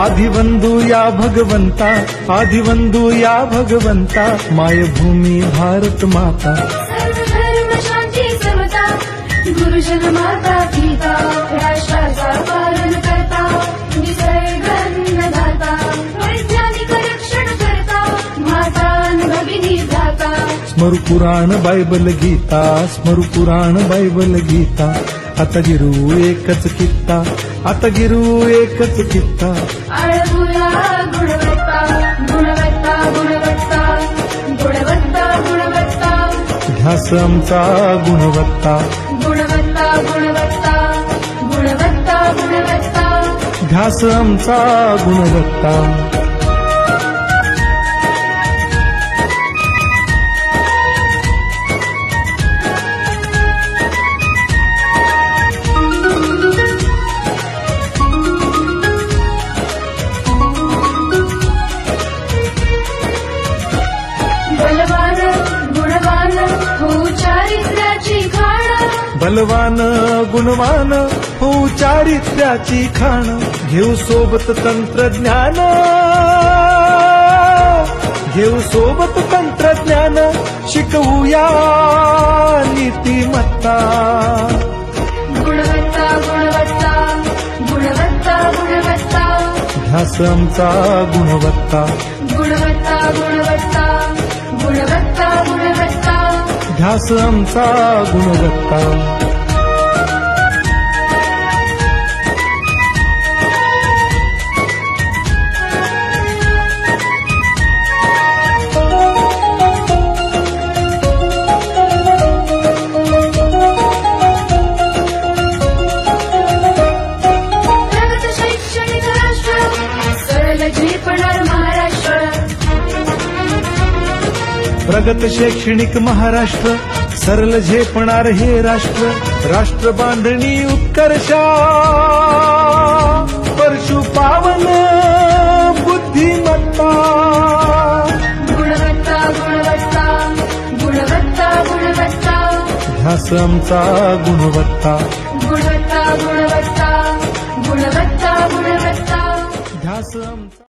आदिवंदू या भगवंता, आदिवंदू या भगवंता, मायभूमी भारत माता, सर्व धर्म शांती समता, गुरुजन माता पिता, राष्ट्राचा पालन करता, निसर्ग अन्नदाता, वैज्ञानिक रक्षण करता, माता भगिनी भ्राता. स्मरू पुराण बायबल गीता, स्मरू पुराण बायबल गीता, आता गिरू एकच कित्ता, आता गिरू एकच कित्ता. आळवूया गुणवत्ता, गुणवत्ता, गुणवत्ता, गुणवत्ता, गुणवत्ता, ध्यास आमचा गुणवत्ता, गुणवत्ता, गुणवत्ता, गुणवत्ता, गुणवत्ता. ध्यास आमचा गुणवत्ता. बलवान गुणवान हो चारित्र्याची खाण, बलवान गुणवान हो चारित्र्याची खाण, घेऊ सोबत तंत्रज्ञान, घेऊ सोबत तंत्रज्ञान, शिकवूया नीतिमत्ता. गुणवत्ता, गुणवत्ता, गुणवत्ता, गुणवत्ता, ध्यास आमचा गुणवत्ता, गुणवत्ता, गुणवत्ता, गुणवत्ता, गुणवत्ता. ध्यास आमचा गुणवत्ता. प्रगत शैक्षणिक राष्ट्र, सरळ झेपणार महाराष्ट्र. प्रगत शैक्षणिक महाराष्ट्र, सरल झेपणार हे राष्ट्र, राष्ट्र बांधणी उत्कर्षा, परशु पावन बुद्धिमत्ता. गुणवत्ता, गुणवत्ता, गुणवत्ता, गुणवत्ता, ध्यास आमचा गुणवत्ता, गुणवत्ता, गुणवत्ता, गुणवत्ता, गुणवत्ता. ध्यास आमचा